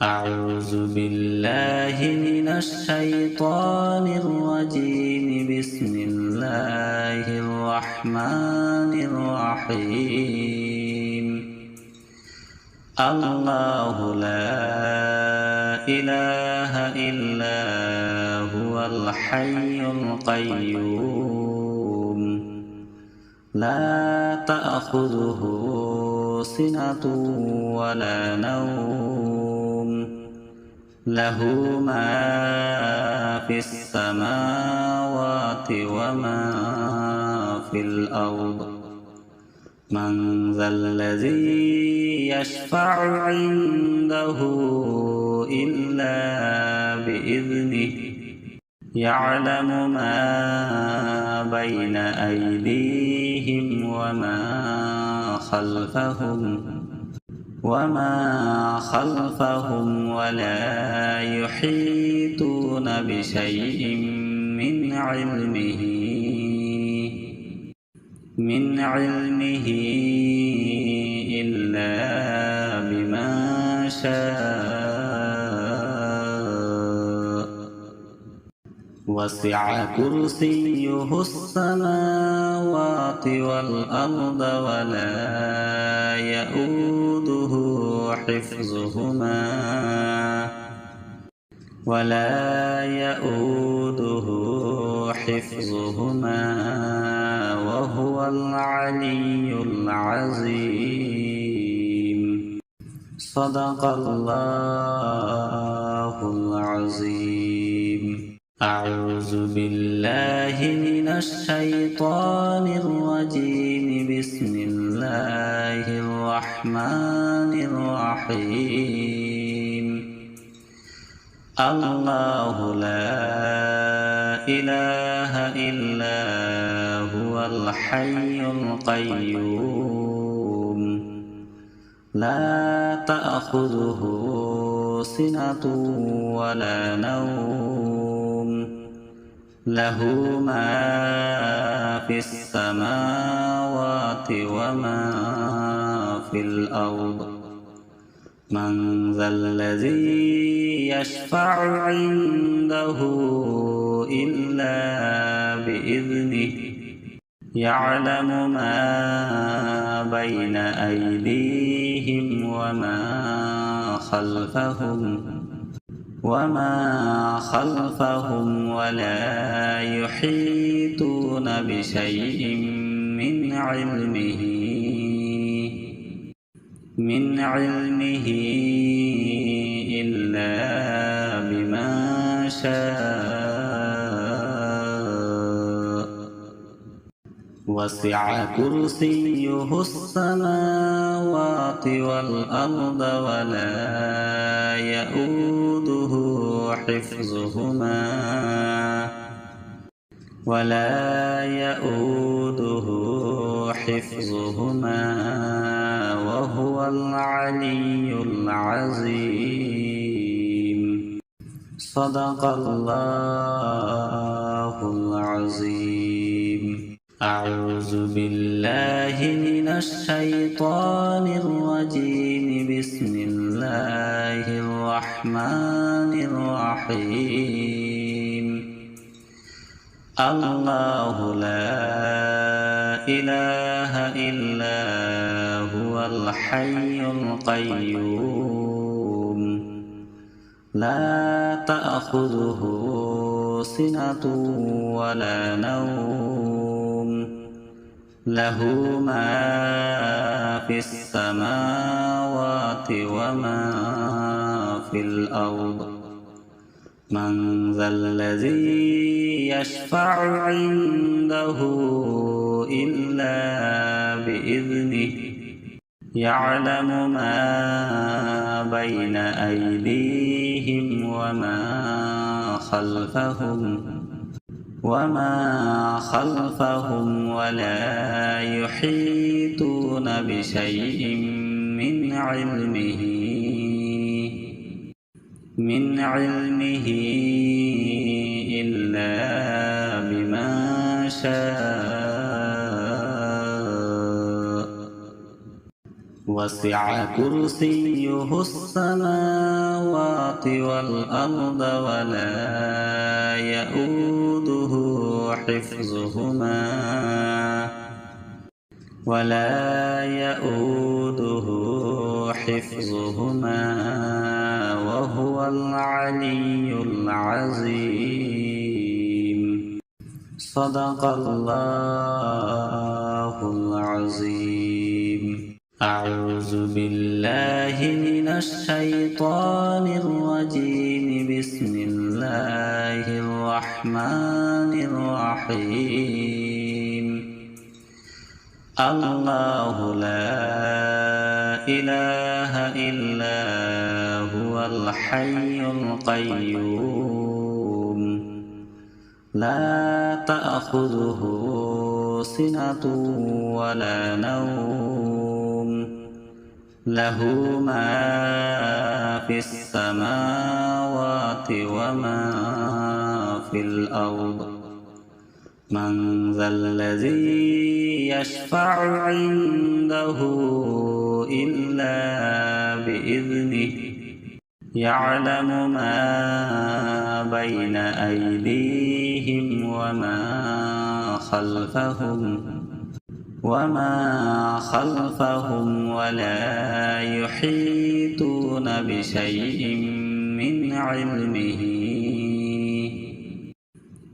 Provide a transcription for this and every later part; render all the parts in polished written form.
أعوذ بالله من الشيطان الرجيم. بسم الله الرحمن الرحيم. الله لا إله إلا هو الحي القيوم لا تأخذه سنة ولا نوم له ما في السماوات وما في الأرض من ذا الذي يشفع عنده إلا بإذنه يعلم ما بين أيديهم وما خلفهم ولا يحيطون بشيء من علمه إلا بما شاء وسع كرسيه السماوات والأرض ولا يؤوده حفظهما وهو العلي العظيم. صدق الله العظيم. أعوذ بالله من الشيطان الرجيم. بسم الله الرحمن الرحيم. الله لا إله إلا هو الحي القيوم لا تأخذه سنة ولا نوم له ما في السماوات وما في الأرض من ذا الذي يشفع عنده إلا بإذنه يعلم ما بين أيديهم وما خلفهم ولا يحيطون بشيء من علمه إلا بما شاء وسع كرسيه السماوات والأرض ولا يؤوده حفظهما وهو العلي العظيم. صدق الله العظيم. أعوذ بالله من الشيطان الرجيم. بسم الله الرحمن الرحيم. الله لا إله إلا هو الحي القيوم لا تأخذه سنة ولا نوم له ما في السماوات وما في الأرض من ذا الذي يشفع عنده إلا بإذنه يعلم ما بين أيديهم وما خلفهم ولا يحيطون بشيء من علمه إلا بما شاء وسع كرسيه السماوات والأرض ولا يؤوده حفظهما وهو العلي العظيم. صدق الله العظيم. أعوذ بالله من الشيطان الرجيم. بسم الله الرحمن الرحيم. الله لا إله إلا هو الحي القيوم لا تأخذه سنة ولا نوم له ما في السماوات وما في الأرض. من ذا الذي يشفع عنده إلا بإذنه يعلم ما بين أيديهم وما خلفهم ولا يحيطون بشيء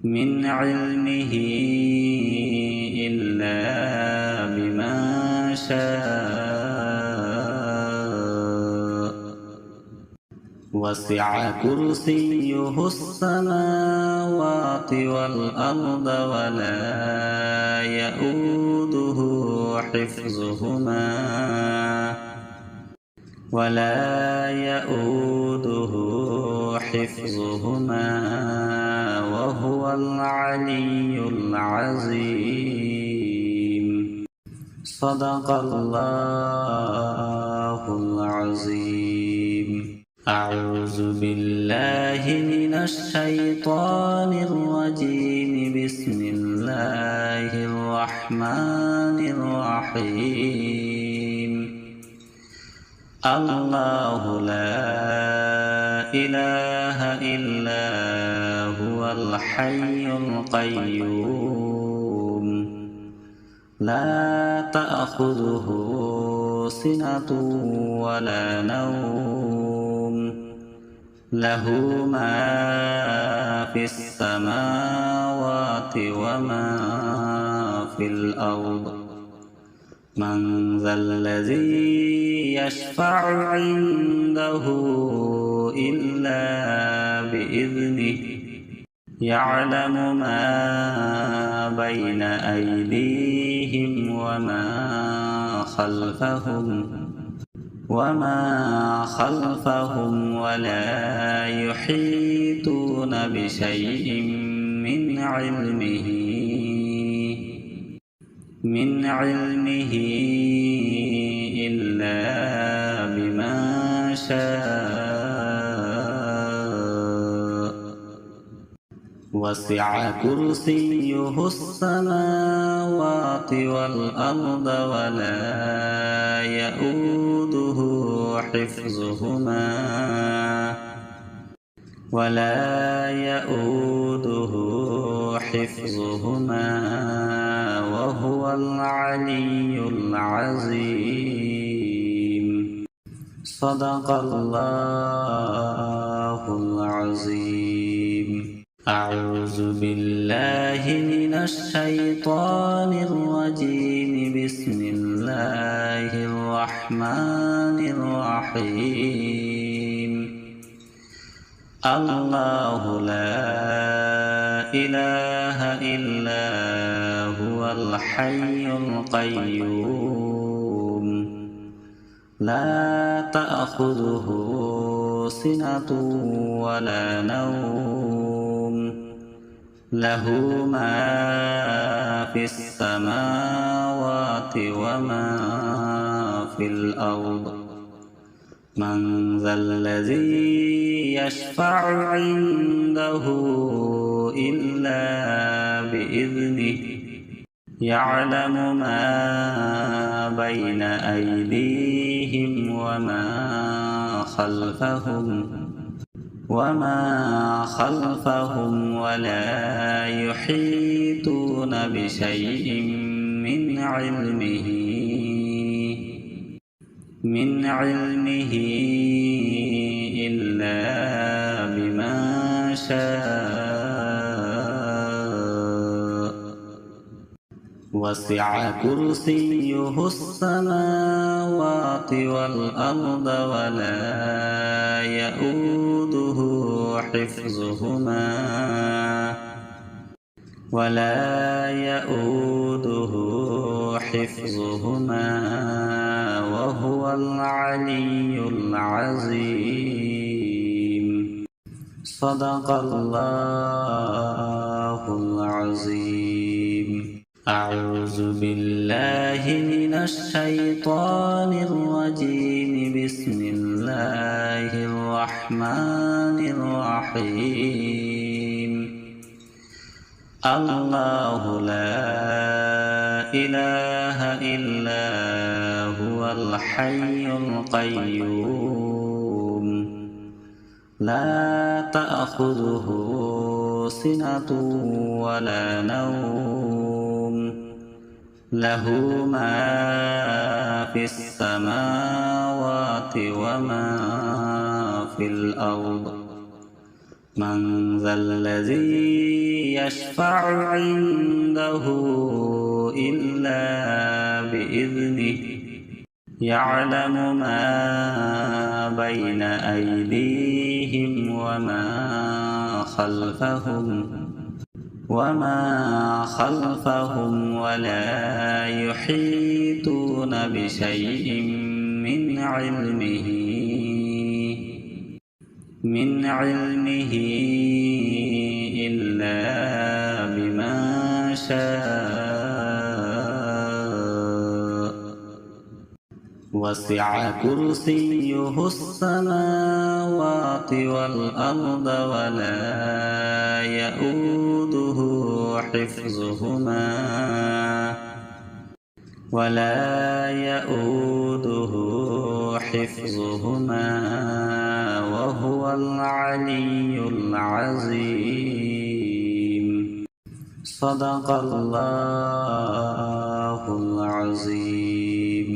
من علمه إلا بما شاء. وسع كرسيه السماوات والأرض ولا يؤوده حفظهما وهو العلي العظيم. صدق الله العظيم. أعوذ بالله من الشيطان الرجيم. بسم الله الرحمن الرحيم. الله لا إله إلا هو الحي القيوم لا تأخذه سنة ولا نوم له ما في السماوات وما في الأرض. من ذا الذي يشفع عنده إلا بإذنه يعلم ما بين أيديهم وما خلفهم ولا يحيطون بشيء من علمه إلا بما شاء. وسع كرسيه السماوات والأرض ولا يؤوده حفظهما وهو العلي العظيم. صدق الله العظيم. أعوذ بالله من الشيطان الرجيم. بسم الله الرحمن الرحيم. الله لا إله إلا هو الحي القيوم لا تأخذه سنة ولا نوم له ما في السماوات وما في الأرض. من ذا الذي يشفع عنده إلا بإذنه يعلم ما بين أيديهم أيديهم وما خلفهم ولا يحيطون بشيء من علمه إلا بما شاء وسع كرسيه السماوات والأرض ولا يؤوده حفظهما وهو العلي العظيم. صدق الله العظيم. أعوذ بالله من الشيطان الرجيم. بسم الله الرحمن الرحيم. الله لا إله إلا هو الحي القيوم لا تأخذه سنة ولا نوم له ما في السماوات وما في الأرض. من ذا الذي يشفع عنده إلا بإذنه يعلم ما بين أيديهم وما خلفهم ولا يحيطون بشيء من علمه إلا بما شاء وسع كرسيه السماوات والأرض ولا يؤوده حفظهما وهو العلي العظيم. صدق الله العظيم.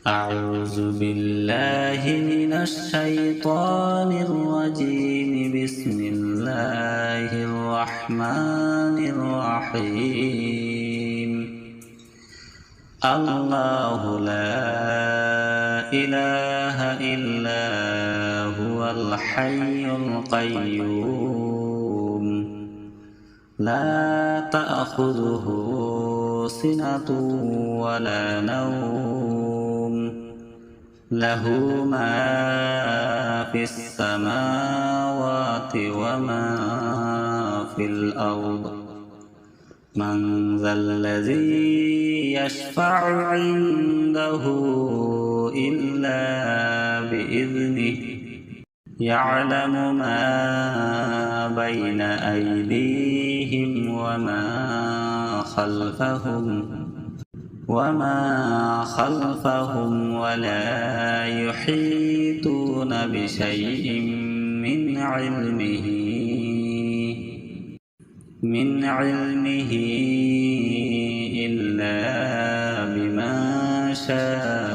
أعوذ بالله من الشيطان الرجيم. بسم الله الرحمن الرحيم. الله لا إله إلا هو الحي القيوم لا تأخذه سنة ولا نوم له ما في السماوات وما في الأرض. من ذا الذي يشفع عنده إلا بإذنه يعلم ما بين أيديهم وما خلفهم ولا يحيطون بشيء من علمه إلا بما شاء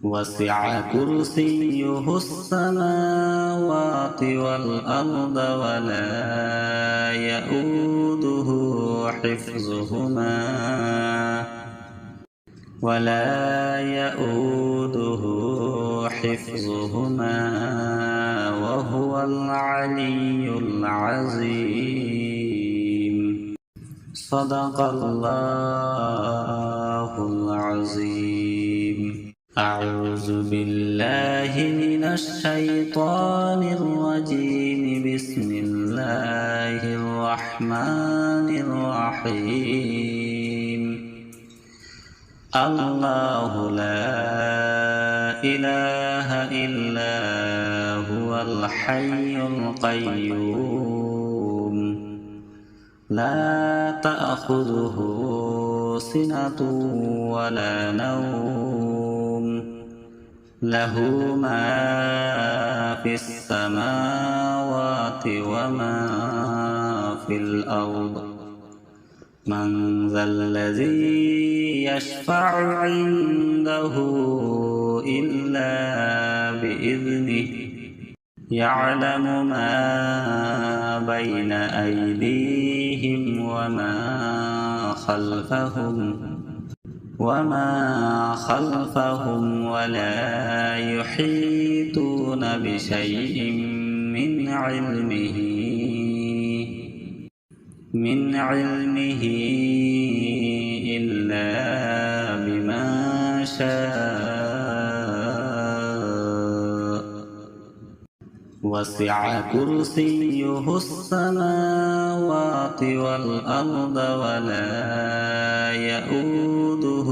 وسع كرسيه السماوات والأرض ولا يؤوده حفظهما وهو العلي العظيم. صدق الله العظيم. أعوذ بالله من الشيطان الرجيم. بسم الله الرحمن الرحيم. الله لا إله إلا هو الحي القيوم لا تأخذه سنة ولا نوم له ما في السماوات وما في الأرض من ذا الذي يشفع عنده إلا بإذنه يعلم ما بين أيديهم وما خلفهم ولا يحيطون بشيء من علمه إلا بما شاء وسع كرسيه السماوات والأرض ولا يؤوده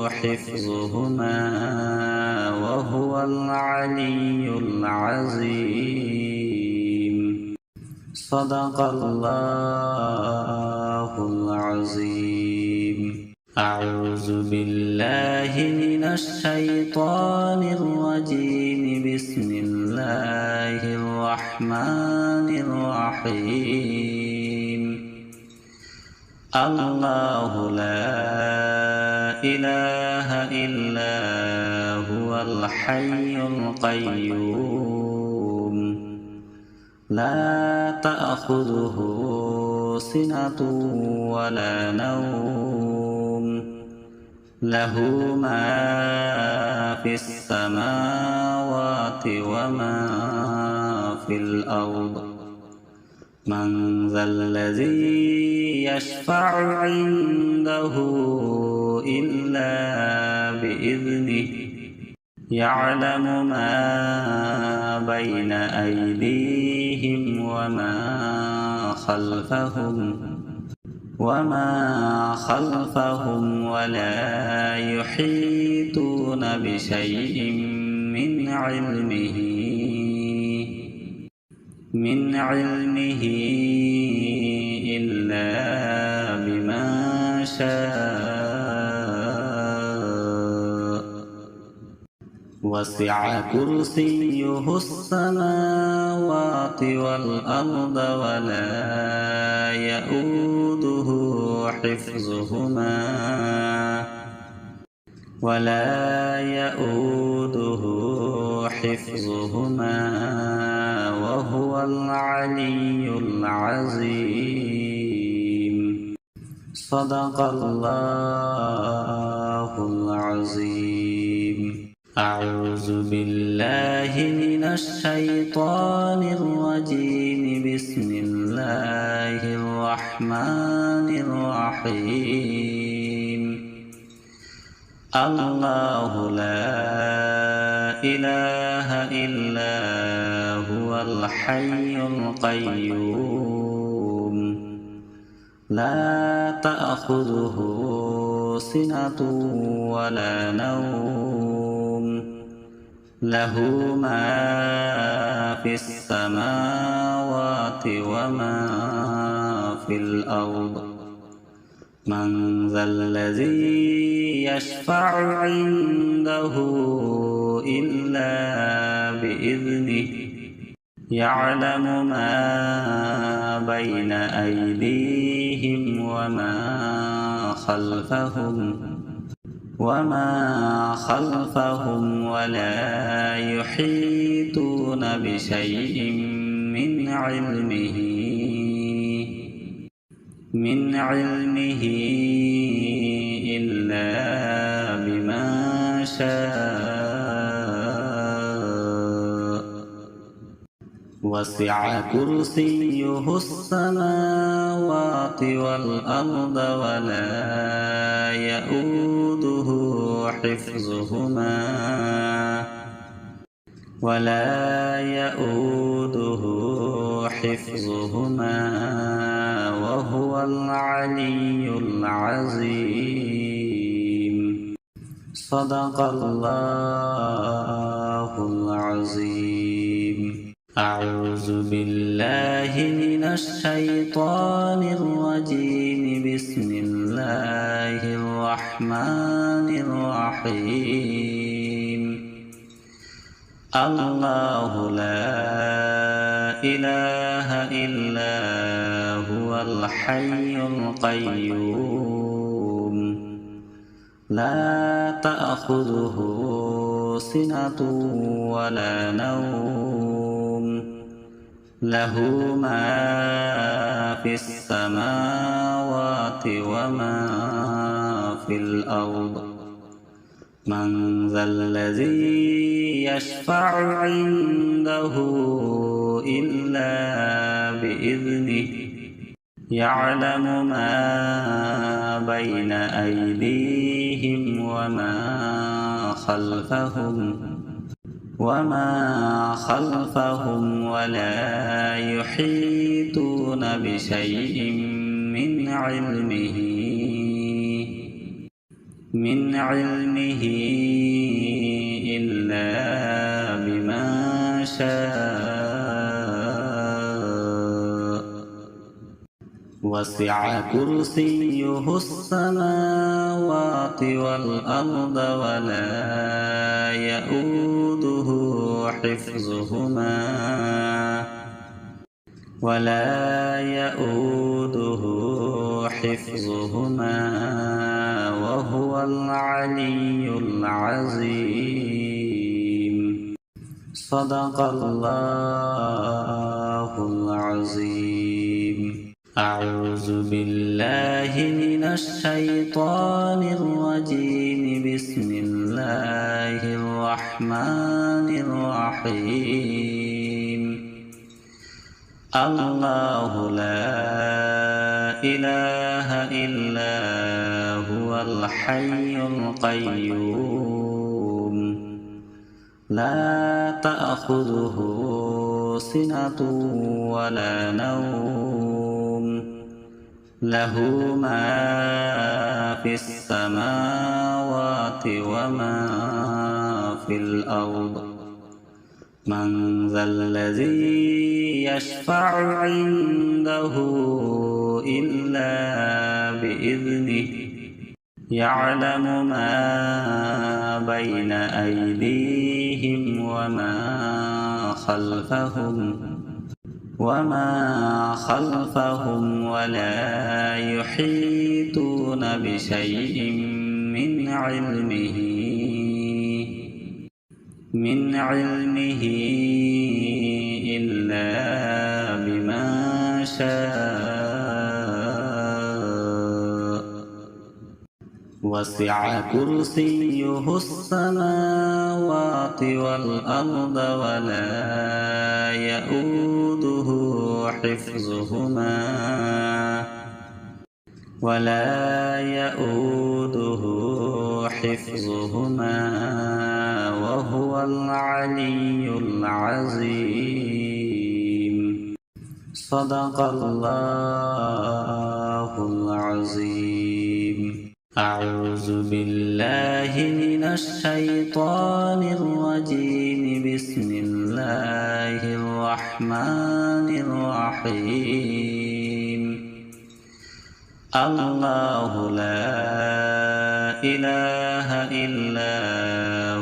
حفظهما وهو العلي العظيم صدق الله العظيم أعوذ بالله من الشيطان الرجيم بسم الله الرحمن الرحيم الله لا إله إلا هو الحي القيوم لا تأخذه سنة ولا نوم له ما في السماوات وما في الأرض من ذا الذي يشفع عنده إلا بإذنه يعلم ما بين أيديهم وما خلفهم ولا يحيطون بشيء من علمه إلا بما شاء وسع كرسيه السماوات والأرض ولا يؤوده حفظهما وهو العلي العظيم صدق الله العظيم أعوذ بالله من الشيطان الرجيم بسم الله الرحمن الرحيم الله لا إله إلا هو الحي القيوم لا تأخذه سنة ولا نوم له ما في السماوات وما في الأرض من ذا الذي يشفع عنده إلا بإذنه يعلم ما بين أيديهم وما خلفهم ولا يحيطون بشيء من علمه إلا بما شاء وسع كرسيه السماوات والأرض ولا يؤوده حفظهما وهو العلي العظيم صدق الله العظيم أعوذ بالله من الشيطان الرجيم بسم الله الرحمن الرحيم الله لا إله إلا هو الحي القيوم لا تأخذه سنة ولا نوم له ما في السماوات وما في الأرض من ذا الذي يشفع عنده إلا بإذنه يعلم ما بين أيديهم وما خلفهم ولا يحيطون بشيء من علمه إلا بما شاء وسع كرسيه السماوات والأرض ولا يؤوده حفظهما وهو العلي العظيم صدق الله العظيم أعوذ بالله من الشيطان الرجيم بسم الله الرحمن الرحيم الله لا إله إلا هو الحي القيوم لا تأخذه سنة ولا نوم له ما في السماوات وما في الأرض من ذا الذي يشفع عنده إلا بإذنه يعلم ما بين أيديهم وما خلفهم ولا يحيطون بشيء من علمه إلا بما شاء وسع كرسيه السماوات والأرض ولا يؤوده حفظهما وهو العلي العظيم صدق الله العظيم أعوذ بالله من الشيطان الرجيم بسم الله الرحمن الرحيم الله لا إله إلا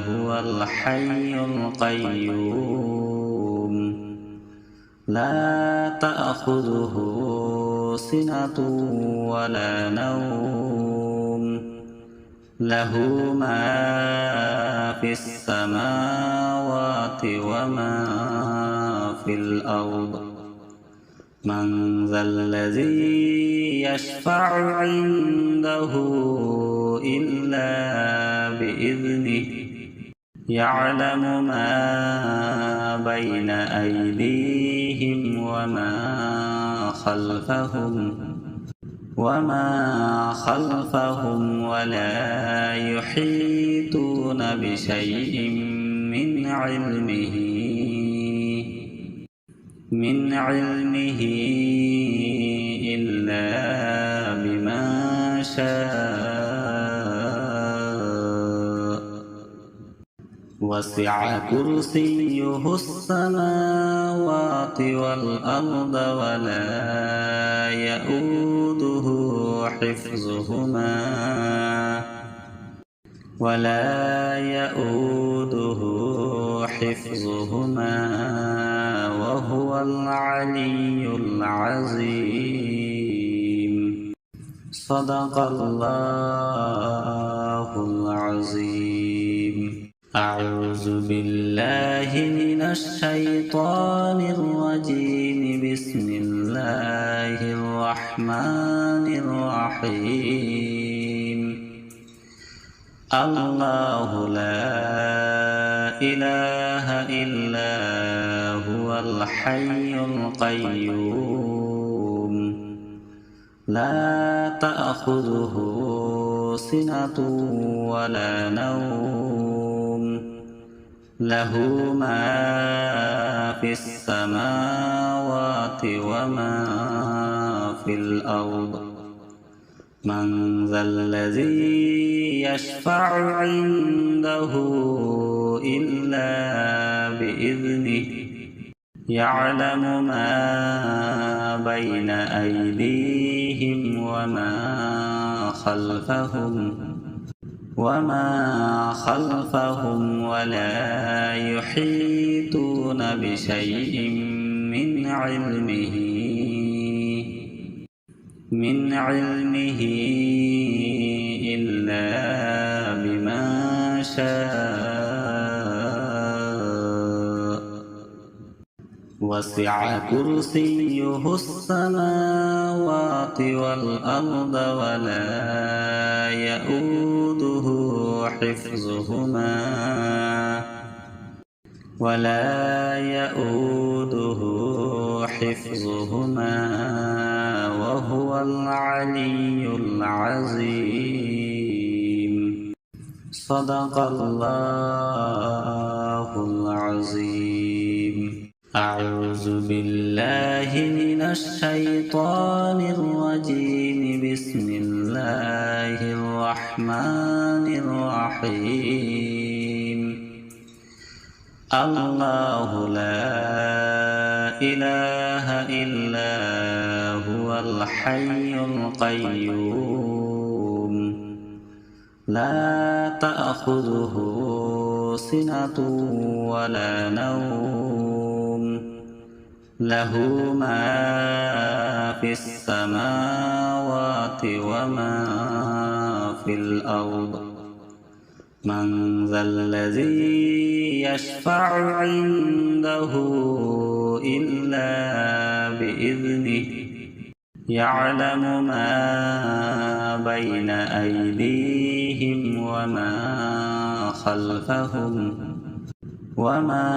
هو الحي القيوم لا تأخذه سنة ولا نوم له ما في السماوات وما في الأرض من ذا الذي يشفع عنده إلا بإذنه يعلم ما بين أيديهم وما خلفهم ولا يحيطون بشيء من علمه إلا بما شاء وسع كرسيه السماوات السماوات والأرض ولا يؤوده حفظهما وهو العلي العظيم. صدق الله العظيم. أعوذ بالله من الشيطان الرجيم. بسم الله الرحمن الرحيم. الله لا إله إلا هو الحي القيوم لا تأخذه سنة ولا نوم له ما في السماوات وما في الأرض. من ذا الذي يشفع عنده إلا بإذنه يعلم ما بين أيديهم وما خلفهم ولا يحيطون بشيء من علمه إلا بما شاء. وسع كرسيه السماوات والأرض ولا يؤوده حفظهما وهو العلي العظيم. صدق الله العظيم. أعوذ بالله من الشيطان الرجيم. بسم الله الرحمن الرحيم. الله لا إله إلا هو الحي القيوم لا تأخذه سنة ولا نوم له ما في السماوات وما في الأرض. من ذا الذي يشفع عنده إلا بإذنه يعلم ما بين أيديهم وما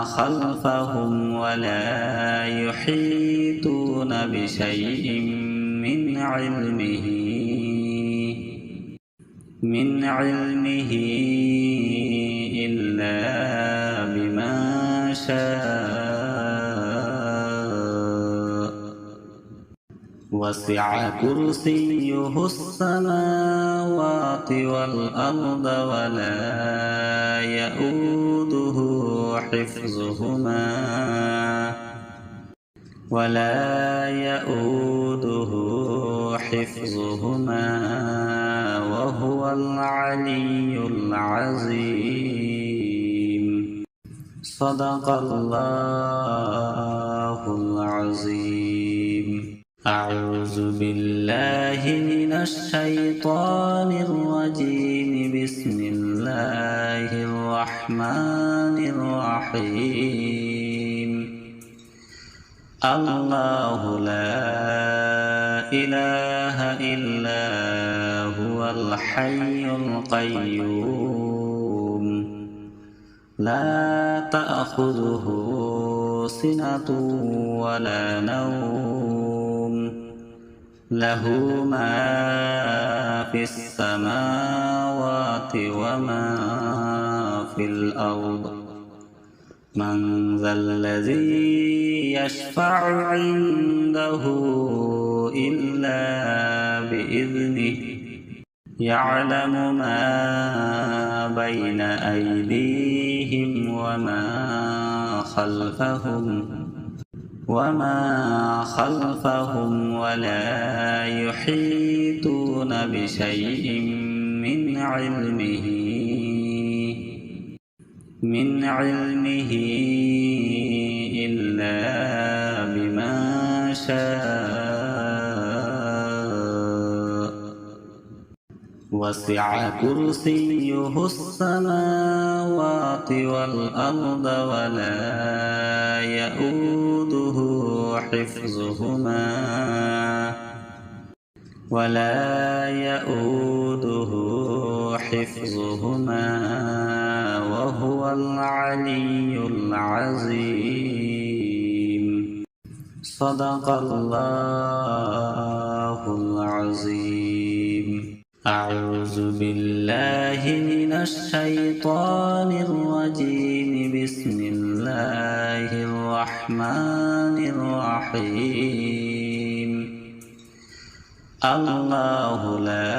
خلفهم ولا يحيطون بشيء من علمه إلا بما شاء. وسع كرسيه السماوات والأرض ولا يؤوده حفظهما وهو العلي العظيم. صدق الله العظيم. أعوذ بالله من الشيطان الرجيم. بسم الله الرحمن الرحيم. الله لا إله إلا هو الحي القيوم لا تأخذه سنة ولا نوم له ما في السماوات وما في الأرض. من ذا الذي يشفع عنده إلا بإذنه يعلم ما بين أيديهم وما خلفهم ولا يحيطون بشيء من علمه إلا بما شاء وسع كرسيه السماوات والأرض ولا يؤوده حفظهما وهو العلي العظيم. صدق الله العظيم. أعوذ بالله من الشيطان الرجيم. بسم الله الرحمن الرحيم. الله لا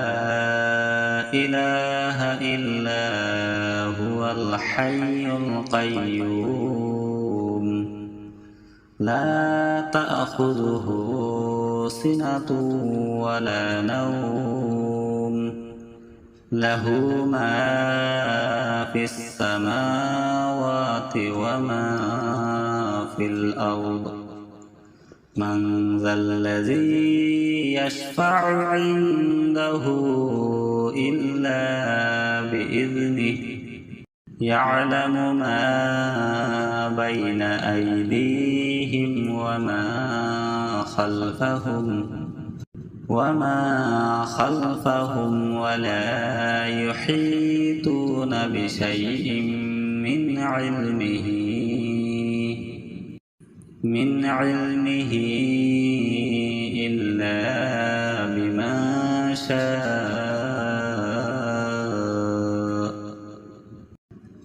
إله إلا هو الحي القيوم لا تأخذه سنة ولا نوم له ما في السماوات وما في الأرض. من ذا الذي يشفع عنده إلا بإذنه يعلم ما بين أيديهم وما خلفهم ولا يحيطون بشيء من علمه إلا بما شاء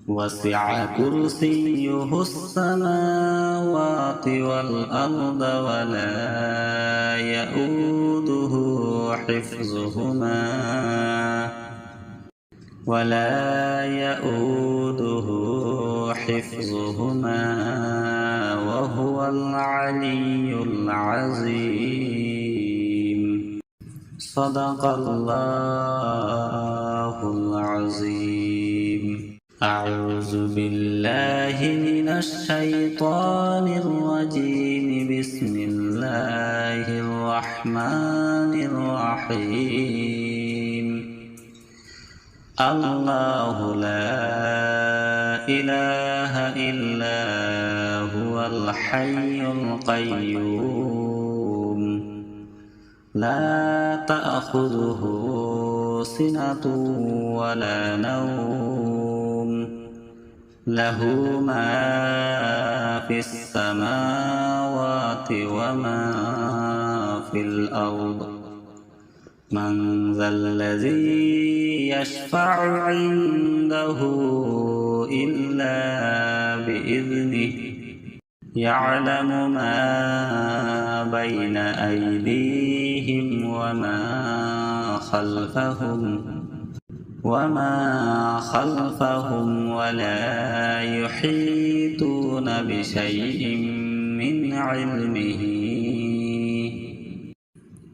وسع كرسيه السماوات والأرض ولا يؤوده حفظهما وهو العلي العظيم. صدق الله العظيم. أعوذ بالله من الشيطان الرجيم. بسم الله الرحمن الرحيم. الله لا إله إلا هو الحي القيوم لا تأخذه سنة ولا نوم له ما في السماوات وما في الأرض. من ذا الذي يشفع عنده إلا بإذنه يعلم ما بين أيديهم وما خلفهم ولا يحيطون بشيء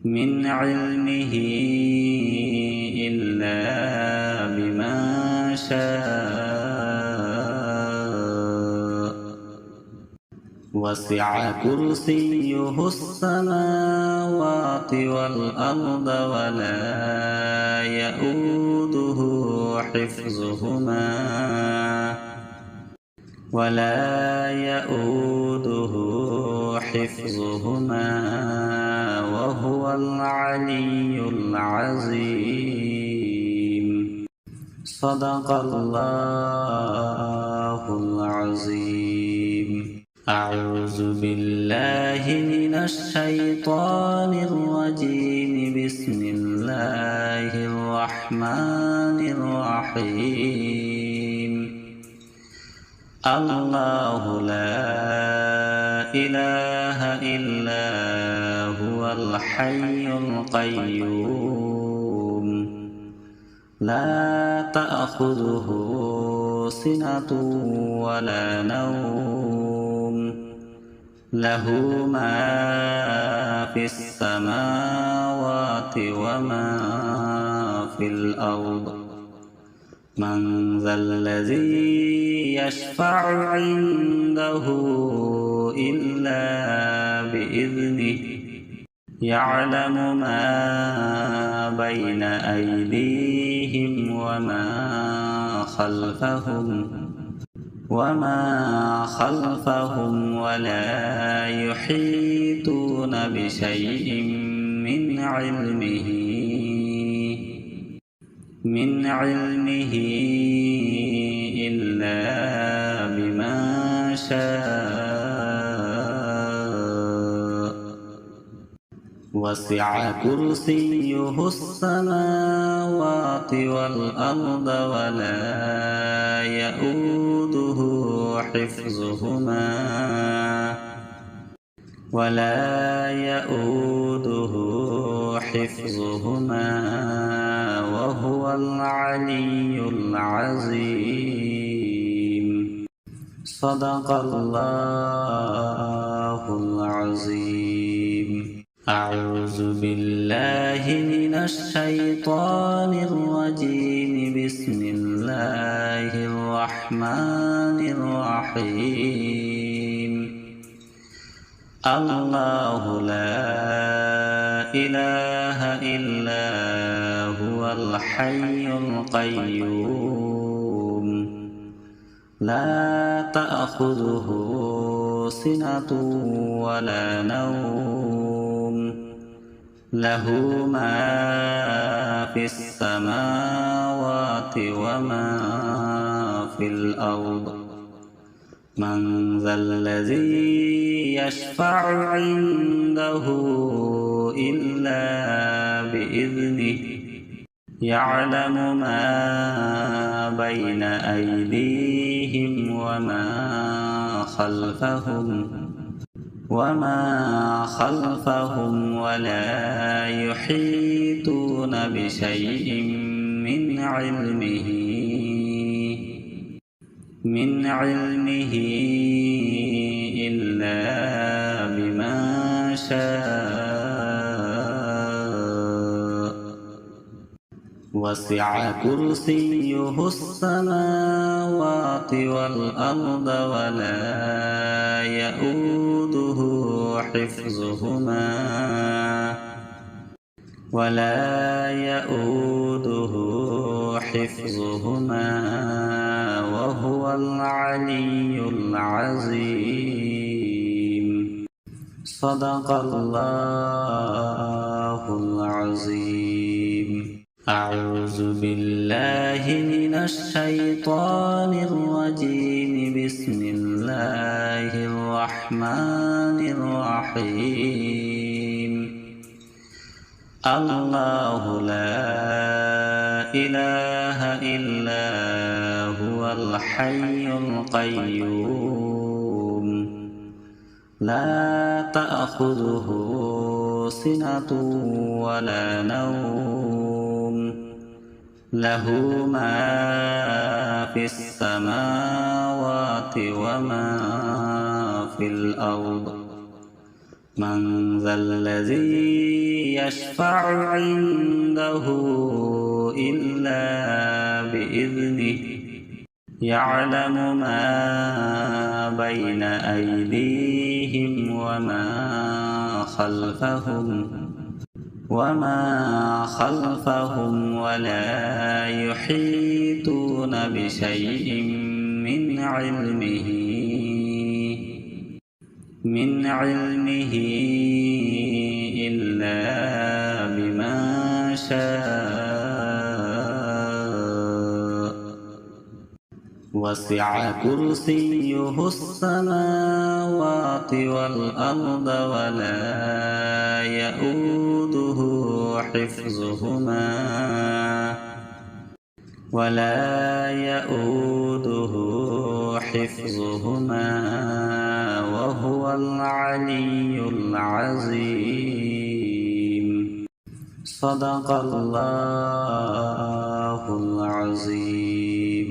من علمه إلا بما شاء وسع كرسيه السماوات والأرض ولا يؤوده حفظهما وهو العلي العظيم. صدق الله العظيم. أعوذ بالله من الشيطان الرجيم. بسم الله الرحمن الرحيم. الله لا إله إلا هو الحي القيوم لا تأخذه سنة ولا نوم له ما في السماوات وما في الأرض من ذا الذي يشفع عنده إلا بإذنه يعلم ما بين أيديهم وما خلفهم ولا يحيطون بشيء من علمه إلا بما شاء وسع كرسيه السماوات والأرض ولا يؤوده حفظهما وهو العلي العظيم صدق الله العظيم أعوذ بالله من الشيطان الرجيم بسم الله الرحمن الرحيم الله لا إله إلا هو الحي القيوم لا تأخذه سنة ولا نوم له ما في السماوات وما في الأرض من ذا الذي يشفع عنده إلا بإذنه يعلم ما بين أيديهم وما خلفهم ولا يحيطون بشيء من علمه إلا بما شاء وسع كرسيه السماوات والأرض ولا يؤوده حفظهما وهو العلي العظيم صدق الله العظيم أعوذ بالله من الشيطان الرجيم بسم الله الرحمن الرحيم الله لا إله إلا هو الحي القيوم لا تأخذه سنة ولا نوم له ما في السماوات وما في الأرض من ذا الذي يشفع عنده إلا بإذنه يعلم ما بين أيديهم وما خلفهم ولا يحيطون بشيء من علمه إلا بما شاء وسع كرسيه السماوات والأرض ولا يؤوده حفظهما وهو العلي العظيم صدق الله العظيم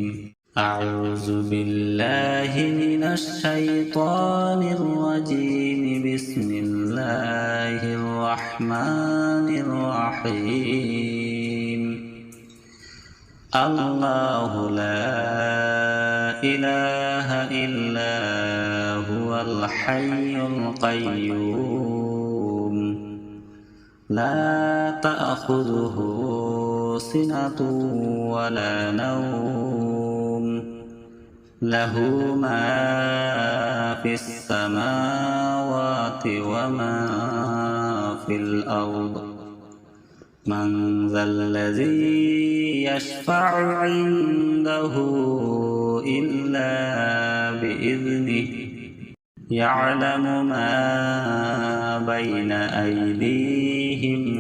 أعوذ بالله من الشيطان الرجيم بسم الله الرحمن الرحيم الله لا إله إلا هو الحي القيوم لا تأخذه سنة ولا نوم له ما في السماوات وما في الأرض من ذا الذي يشفع عنده إلا بإذنه يعلم ما بين أيديهم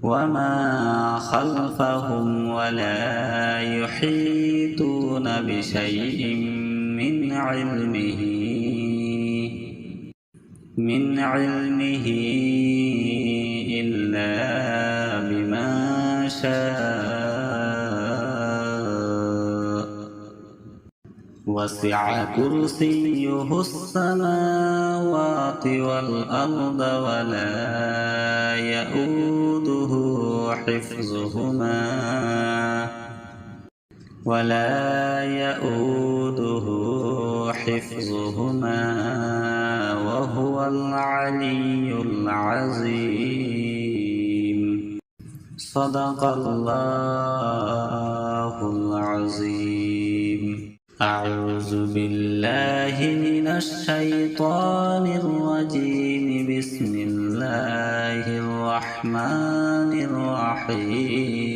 وما خلفهم ولا يحيطون بشيء من علمه إلا بما شاء وسع كرسيه السماوات والأرض ولا يؤوده حفظهما وهو العلي العظيم صدق الله العظيم أعوذ بالله من الشيطان الرجيم بسم الله الرحمن الرحيم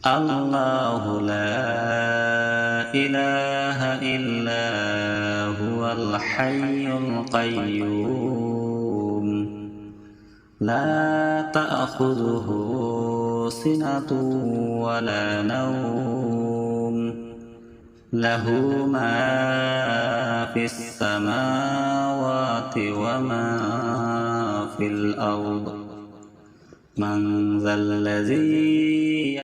الله لا إله إلا هو الحي القيوم لا تأخذه سنة ولا نوم له ما في السماوات وما في الأرض من ذا الذي